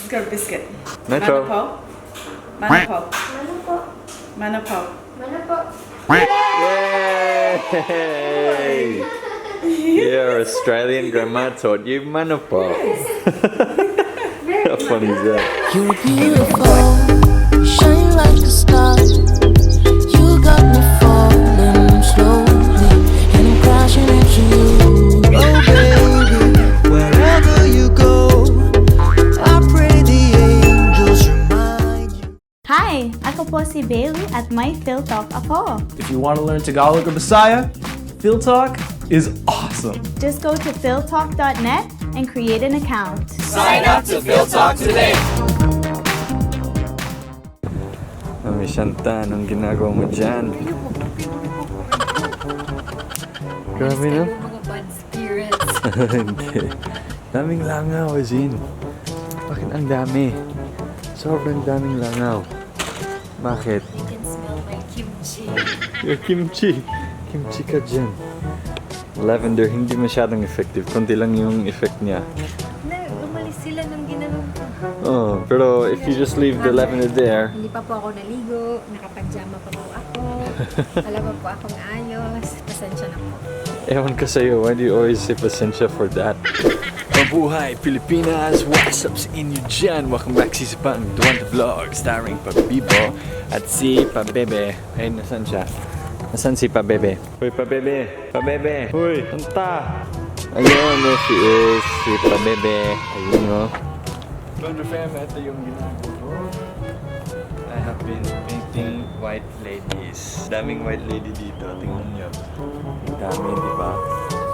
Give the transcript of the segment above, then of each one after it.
Let's go biscuit. Nitro. Manu po. Yay! Your Australian grandma taught you Manapo. How funny is that? You're beautiful, you shine like a star. You got me falling slowly, and I'm crashing into you. Oh baby, wherever you go, I pray the angels remind you. Hi! Ako po si Bailey at may Phil Talk ako. If you want to learn Tagalog or Bisaya, Phil Talk is awesome. Just go to philtalk.net and create an account. Sign up to Phil Talk today! Mami Shanta, anong ginagawa mo dyan? Grabe no? Mga bad spirits. Hindi. Daming langaw, Azin. Bakit ang dami? Sobrang daming langaw. Bakit? You can smell my kimchi. Your kimchi. Kimchi ka dyan. Lavender, hindi masyadong effective. Konti lang yung effect niya. Umalis sila nung ginanong ko. Oh, pero if you just leave the lavender there, Hindi pa po ako naligo. Nakapajama pa po ako. Alam mo po akong ayos. Pasensya na po. ewan ka sa'yo. Why do you always say pasensya for that? Mabuhay, Pilipinas! What's up sa inyo dyan? Welcome back sa isa pang Dwaine Vlog starring Pabibo at si Pabebe. Ay, nasan siya? Nasaan si Pabebe? Hoy, Pabebe! Pabebe! Hoy! Anta! Ayun, there she is. Si Pabebe. Ayun, no? Thunder fam, ito yung ginagawa ko. I have been painting white ladies. Daming white lady dito. Tingnan nyo. Dami, di ba?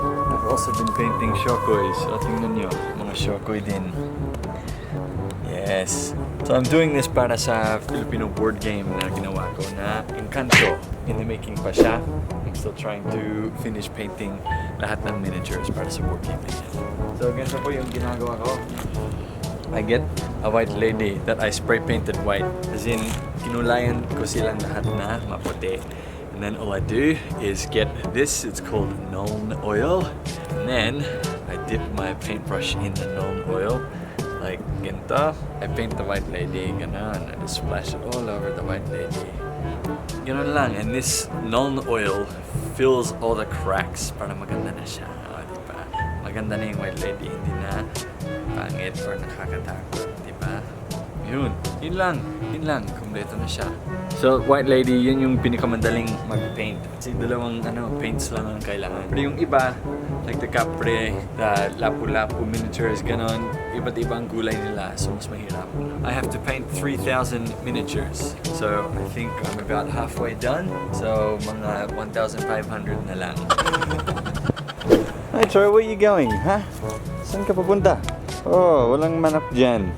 I've also been painting shokois. O, tingnan nyo. Mga shokoi din. Yes. So I'm doing this para sa Filipino board game na ginawa ko na Encanto. In the making pa siya. I'm still trying to finish painting lahat ng miniatures para sa board game na yan. So ganito po yung ginagawa ko. I get a white lady that I spray painted white. As in, kinulayan ko silang lahat na maputi. And then all I do is get this, it's called Nuln oil. And then I dip my paintbrush in the Nuln oil. Like ganito. I paint the white lady, ganon. I just splash it all over the white lady. Ganon lang. And this Nuln oil fills all the cracks para maganda na siya. O, diba? Maganda na yung white lady, hindi na pangit or nakakatakot, diba? Yun lang. Kompleto na siya. So, white lady, yun yung pinakamadaling mag-paint. Kasi dalawang paints lang ang kailangan. Pero yung iba, like the Capre, the Lapu-Lapu miniatures, ganon, iba't ibang kulay nila. So, mas mahirap. I have to paint 3,000 miniatures. So, I think I'm about halfway done. So, mga 1,500 na lang. Hi, Troy, where are you going? Ha? Saan ka papunta? Oh, walang manok dyan.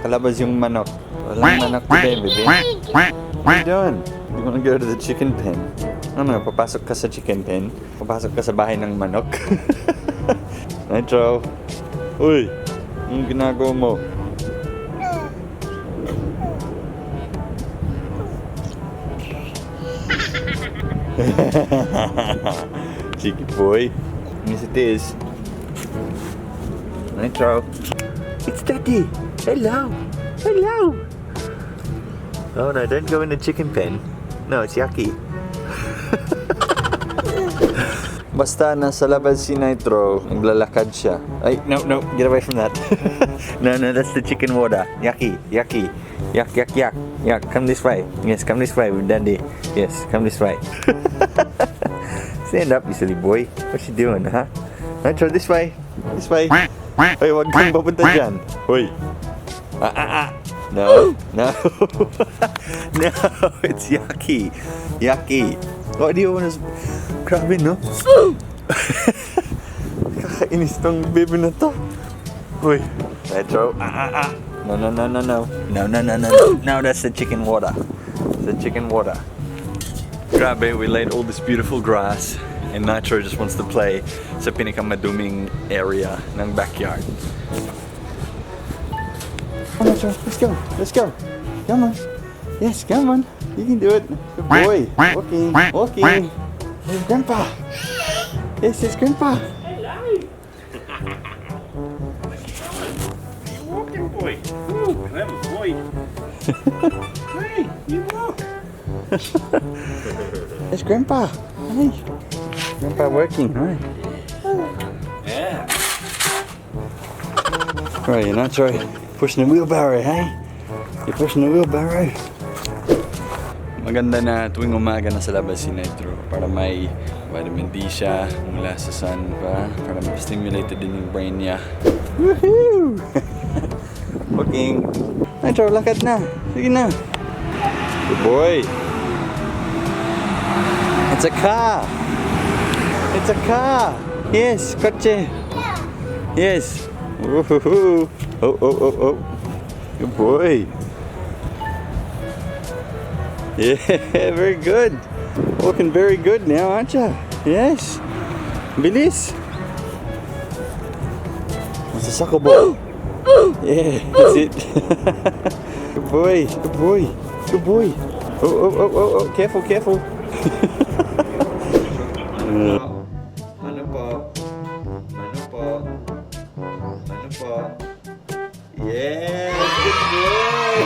Kalabas yung manok. Walang manok today, baby. What are you doing? You wanna go to the chicken pen? Ano, papasok ka sa chicken pen? Papasok ka sa bahay ng manok? Nitro. Uy, anong ginagawa mo? Cheeky boy. Yes, it is. Nitro. It's Daddy. Hello. Hello. Oh no, don't go in the chicken pen. No, it's yucky. Basta nasa labas si Nitro, naglalakad siya. Ay, no, get away from that. No, that's the chicken water. Yucky. Yuck, come this way. Yes, come this way with Daddy. Yes, come this way. Stand up, you silly boy. What's you doing, huh? Nitro, this way. Hoy, wag kang papunta dyan. Hoy. No. No, it's yucky. What do you want to... Grabe, no? Kakainis tong baby na to. Uy. Nitro. No. No, that's the chicken water. Grabe, we laid all this beautiful grass and Nitro just wants to play sa pinakamaduming area ng backyard. Come on, Nitro. Let's go. Come on. Yes, come on. You can do it. Good boy. Walking. There's Grandpa. Yes, it's Grandpa. Hello. Walking boy. boy. Hey, you walk. It's Grandpa. Hey. Grandpa working, right? Yeah. Right, you're not trying pushing the wheelbarrow, hey? You're pushing the wheelbarrow. Maganda na tuwing umaga na sa labas si Nitro para may vitamin D siya mula sa sun pa para ma-stimulate din yung brain niya. Woohoo! Working. Nitro, lakad na. Sige na. Good boy. It's a car. It's a car. Yes, kotse. Yes. Woohoo! Oh, oh, oh, oh. Good boy. Yeah, very good. Looking very good now, aren't you? Yes. Bilis. That's a suckle ball. Yeah, that's it. Good boy. Good boy. Good boy. Oh, oh, oh, oh, oh. Careful, careful. Manu po. Manu po. Manu po. Yes, good boy.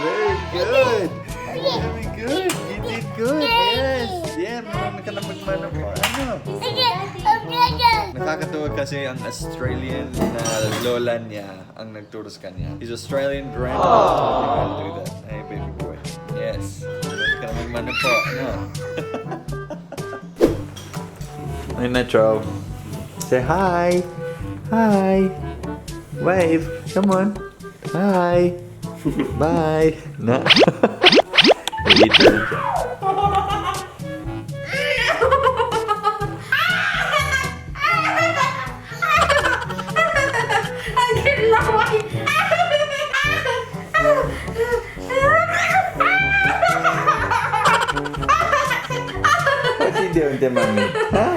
Very good. Very good. You did good. Yes. Yeah, marami ka na magmana po. Ano? Nakakatuwa kasi ang Australian na lola niya ang nagturo sa kanya. He's Australian grandpa. You gotta do that. Hey, baby boy. Yes. Marami ka na magmana po. Ano? Hey, Nitro. Say hi. Hi. Wave. Come on. Hi. Bye. Na. Dito. What's he doing to mommy? Huh?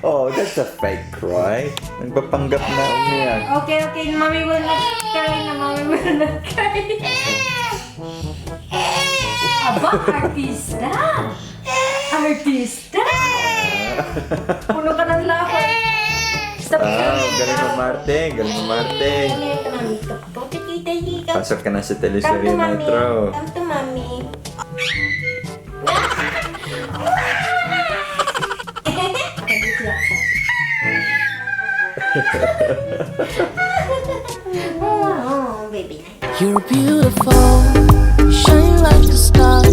Oh, that's a fake cry. Nagpapanggap na umiyak. Okay, okay. Mommy will not cry na. Mommy will not cry. Aba, artista. Artista. Puno ka ng lahat. Stop. Galing mo, Marte. Galing mo, Marte. Pasok ka na sa teleserye, Nitro. Come to mommy. You're beautiful, shine like a star.